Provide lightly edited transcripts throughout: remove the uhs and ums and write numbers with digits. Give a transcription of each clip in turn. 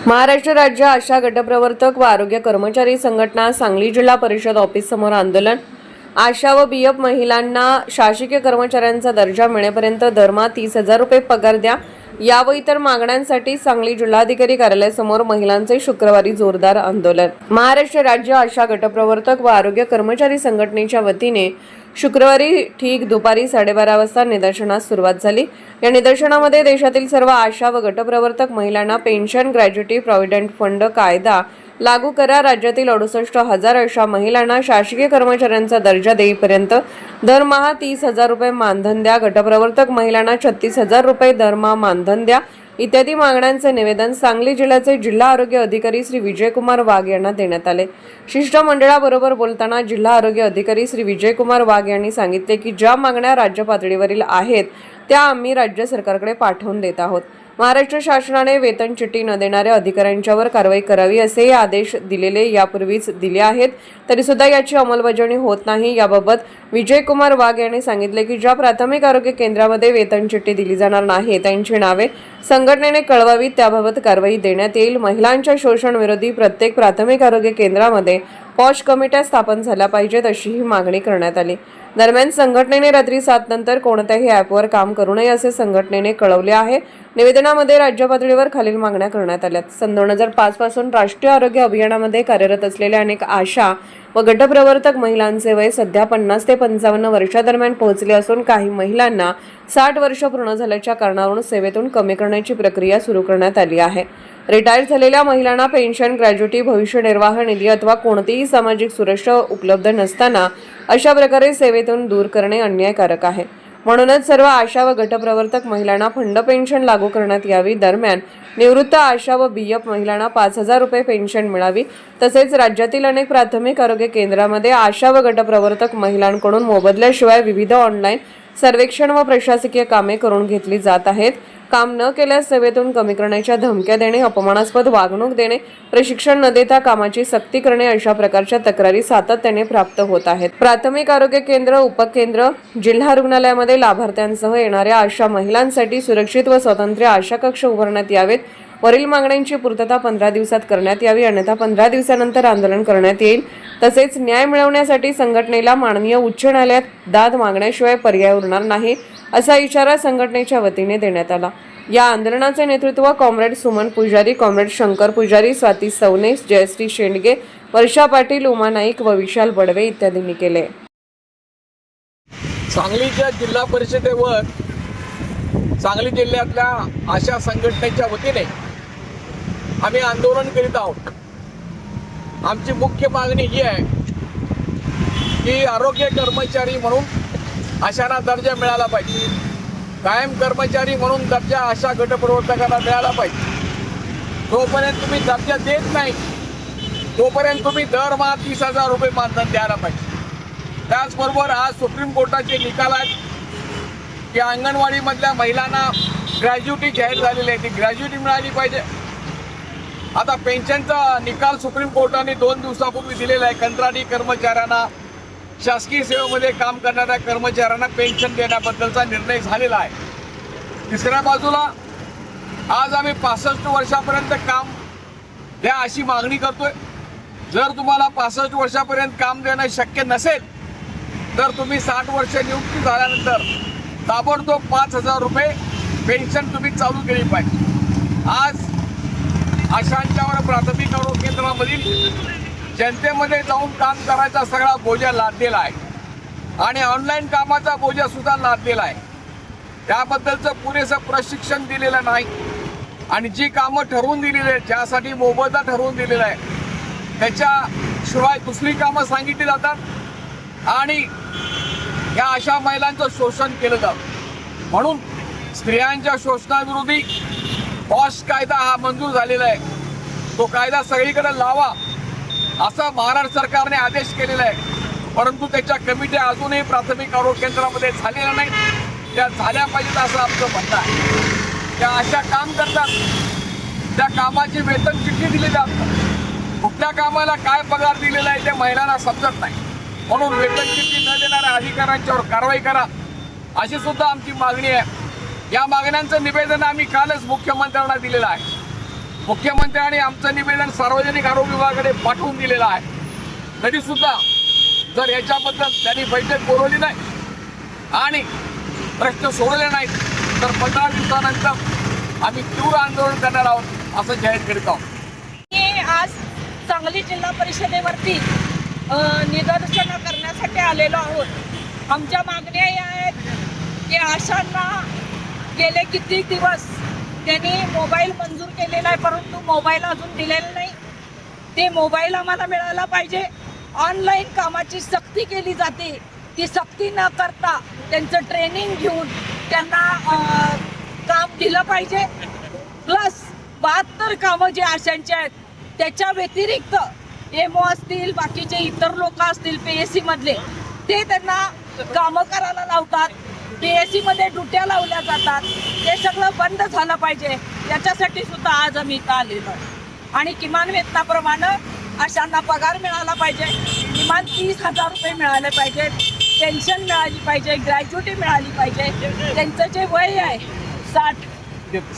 महाराष्ट्र राज्य आशा गटप्रवर्तक व आरोग्य कर्मचारी संघटना सांगली जिल्हा परिषद ऑफिस समोर आंदोलन। आशा व बीएफ महिलांना शासकीय कर्मचाऱ्यांचा दर्जा मिळेपर्यंत दरमहा 30,000 रुपये पगार द्या या व इतर मागण्यांसाठी सांगली जिल्हाधिकारी कार्यालयासमोर महिलांचे शुक्रवारी जोरदार आंदोलन। महाराष्ट्र राज्य आशा गटप्रवर्तक व आरोग्य कर्मचारी संघटनेच्या वतीने शुक्रवारी ठीक दुपारी 12:30 वाजता निदर्शनास सुरुवात झाली। या निदर्शनामध्ये देशातील सर्व आशा व गटप्रवर्तक महिलांना पेन्शन, ग्रॅज्युटी, प्रॉव्हिडंट फंड कायदा लागू करा, राज्यातील 68,000 अशा महिलांना शासकीय कर्मचाऱ्यांचा दर्जा देईपर्यंत दरमहा 30,000 रुपये मानधन द्या, गटप्रवर्तक महिलांना 36,000 रुपये दरमहा मानधन द्या इत्यादी मागण्यांचे निवेदन सांगली जिल्ह्याचे जिल्हा आरोग्य अधिकारी श्री विजयकुमार वाघ यांना देण्यात आले। शिष्टमंडळाबरोबर बोलताना जिल्हा आरोग्य अधिकारी श्री विजयकुमार वाघ यांनी सांगितले की ज्या मागण्या राज्य पातळीवरील आहेत त्या आम्ही राज्य सरकारकडे पाठवून देत आहोत। महाराष्ट्र शासनाने वेतन चिठ्ठी न देणाऱ्या अधिकाऱ्यांच्यावर कारवाई करावी असे आदेश दिलेले यापूर्वीच दिले आहेत, तरी सुद्धा याची अंमलबजावणी होत नाही। याबाबत विजयकुमार वाघ यांनी सांगितले की ज्या प्राथमिक आरोग्य केंद्रामध्ये वेतन चिठ्ठी दिली जाणार नाही त्यांची नावे संघटनेने कळवावीत, त्याबाबत कारवाई देण्यात येईल। महिलांच्या शोषण विरोधी प्रत्येक प्राथमिक आरोग्य केंद्रामध्ये पॉश कमिट्या स्थापन झाल्या पाहिजेत अशीही मागणी करण्यात आली। दरम्यान संघटनेने रात्री 7 नंतर कोणत्याही ॲपवर काम करू नये असे संघटनेने कळवले आहे। निवेदनामध्ये राज्य पातळीवर खालील मागण्या करण्यात आल्या। सन 2005 पासून राष्ट्रीय आरोग्य अभियानामध्ये कार्यरत असलेल्या अनेक आशा व गटप्रवर्तक महिलांचे वय सध्या 50 ते 55 वर्षादरम्यान पोहोचले असून काही महिलांना 60 वर्ष पूर्ण झाल्याच्या कारणावरून सेवेतून कमी करण्याची प्रक्रिया सुरू करण्यात आली आहे। रिटायर झालेल्या महिलांना पेन्शन, ग्रॅज्युटी, भविष्य निर्वाह निधी अथवा कोणतीही सामाजिक सुरक्षा उपलब्ध नसताना अशा प्रकारे सेवेतून दूर करणे अन्यायकारक आहे। म्हणूनच सर्व आशा व गटप्रवर्तक महिलांना फंड पेन्शन लागू करण्यात यावी। दरम्यान निवृत्त आशा व बीएफ महिलांना 5,000 रुपये पेन्शन मिळावी। तसेच राज्यातील अनेक प्राथमिक आरोग्य केंद्रामध्ये आशा व गटप्रवर्तक महिलांकडून मोबदल्याशिवाय विविध ऑनलाईन सर्वेक्षण व प्रशासकीय कामे करून घेतली जात आहेत। काम न केल्यास सेवेतून कमी करण्याच्या धमक्या देणे, अपमानास्पद वागणूक देणे, प्रशिक्षण न देता कामाची सक्ती करणे अशा प्रकारच्या तक्रारी सातत्याने प्राप्त होत आहेत। प्राथमिक आरोग्य केंद्र, उपकेंद्र, जिल्हा रुग्णालयामध्ये लाभार्थ्यांसह येणाऱ्या आशा महिलांसाठी सुरक्षित व स्वतंत्र आशा कक्ष उभारण्यात यावेत। वरील मागण्यांची पूर्तता 15 दिवसात करण्यात यावी, अन्यथा 15 दिवसानंतर आंदोलन करण्यात येईल। तसेच न्याय मिळवण्यासाठी संघटनेला माननीय उच्च न्यायालयात दाद मागण्याशिवाय पर्याय उरणार नाही असा इशारा संघटनेच्या वतीने देण्यात आला। या आंदोलनाचे नेतृत्व कॉम्रेड सुमन पुजारी, कॉम्रेड शंकर पुजारी, स्वाती सवने, जयश्री शेंडगे, वर्षा पाटील, उमा नाईक व विशाल बडवे इत्यादींनी केले। सांगलीच्या जिल्हा परिषदेवर सांगली जिल्ह्यातल्या आशा संघटनेच्या वतीने आम्ही आंदोलन करीत आहोत। आमची मुख्य मागणी ही आहे की आरोग्य कर्मचारी म्हणून आशांना दर्जा मिळाला पाहिजे, कायम कर्मचारी म्हणून दर्जा आशा गटप्रवर्तकांना मिळाला पाहिजे। जोपर्यंत तुम्ही दर्जा देत नाही तोपर्यंत तुम्ही दरमहा 30,000 रुपये मानधन द्यायला पाहिजे। त्याचबरोबर आज सुप्रीम कोर्टाचे निकाल आहेत की अंगणवाडीमधल्या महिलांना ग्रॅज्युटी जाहीर झालेली आहे, ती ग्रॅज्युटी मिळाली पाहिजे। आता पेन्शनचा निकाल सुप्रीम कोर्टाने 2 दिवसापूर्वी दिलेला आहे। कंत्राटी कर्मचाऱ्यांना, शासकीय सेवेमध्ये काम करणाऱ्या कर्मचाऱ्यांना पेन्शन देण्याबद्दलचा निर्णय झालेला आहे। तिसऱ्या बाजूला आज आम्ही 65 वर्षापर्यंत काम द्या अशी मागणी करतोय। जर तुम्हाला 65 वर्षापर्यंत काम देणं शक्य नसेल तर तुम्ही 60 वर्ष नियुक्ती झाल्यानंतर ताबडतोब 5,000 रुपये पेन्शन तुम्ही चालू केली पाहिजे। आज आशांच्यावर प्राथमिक आरोग्य केंद्रामधील जनतेमध्ये जाऊन काम करायचा सगळा बोजा लादलेला आहे आणि ऑनलाईन कामाचा बोजा सुद्धा लादलेला आहे। त्याबद्दलचं पुरेसं प्रशिक्षण दिलेलं नाही आणि जी कामं ठरवून दिलेली आहेत, ज्यासाठी मोबदला ठरवून दिलेला आहे, त्याच्याशिवाय दुसरी कामं सांगितली जातात आणि या अशा महिलांचं शोषण केलं जातं। म्हणून स्त्रियांच्या शोषणाविरोधी पॉश कायदा हा मंजूर झालेला आहे, तो कायदा सगळीकडे लावा असा महाराष्ट्र सरकारने आदेश केलेला आहे। परंतु त्याच्या कमिट्या अजूनही प्राथमिक आरोग्य केंद्रामध्ये झालेल्या नाही, त्या झाल्या पाहिजेत असं आमचं म्हणणं आहे। त्या अशा काम करतात, त्या कामाची वेतन चिठ्ठी दिली जातात, कुठल्या कामाला काय पगार दिलेला आहे ते महिलांना समजत नाही। म्हणून वेतन चिठ्ठी न देणाऱ्या अधिकाऱ्यांच्यावर कारवाई करा अशी सुद्धा आमची मागणी आहे। या मागण्यांचं निवेदन आम्ही कालच मुख्यमंत्र्यांना दिलेलं आहे। मुख्यमंत्र्यांनी आमचं निवेदन सार्वजनिक आरोग्य विभागाकडे पाठवून दिलेलं आहे. तरी सुद्धा जर याच्याबद्दल त्यांनी बैठक बोलवली नाही आणि प्रश्न सोडवले नाहीत तर 15 दिवसानंतर आम्ही तीव्र आंदोलन करणार आहोत असं जाहीर करीत आहोत. मी आज सांगली जिल्हा परिषदेवरती निदर्शनं करण्यासाठी आलेलो आहोत. आमच्या मागण्या या आहेत की आशांना गेले किती दिवस त्यांनी मोबाईल मंजूर केलेला आहे, परंतु मोबाईल अजून दिलेला नाही. ते मोबाईल आम्हाला मिळाला पाहिजे. ऑनलाईन कामाची सक्ती केली जाते, ती सक्ती न करता त्यांचं ट्रेनिंग घेऊन त्यांना काम दिलं पाहिजे. प्लस 72 कामं जे आशांचे आहेत त्याच्या व्यतिरिक्त एमओ असतील, बाकीचे इतर लोक असतील PSC मधले, ते त्यांना कामं करायला लावतात. PSC मध्ये ड्युट्या लावल्या जातात. ते सगळं बंद झालं पाहिजे. याच्यासाठी सुद्धा आज आम्ही इथं आलेलो आणि किमान वेतनाप्रमाणे अशांना पगार मिळाला पाहिजे. किमान 30,000 रुपये मिळाले पाहिजेत. पेन्शन मिळाली पाहिजे, ग्रॅज्युटी मिळाली पाहिजे. त्यांचं जे वय आहे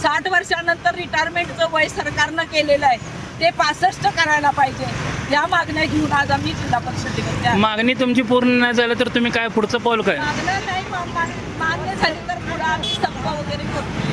60 वर्षानंतर रिटायरमेंटचं वय सरकारनं केलेलं आहे ते 65 करायला पाहिजे. या मागण्या घेऊन आज आम्ही जिल्हा परिषदेकडे. मागणी तुमची पूर्ण नाही झालं तर तुम्ही काय पुढचं पाऊल काय? मागण्या नाही मान्य झाली तर पुढे आम्ही सभा वगैरे करू.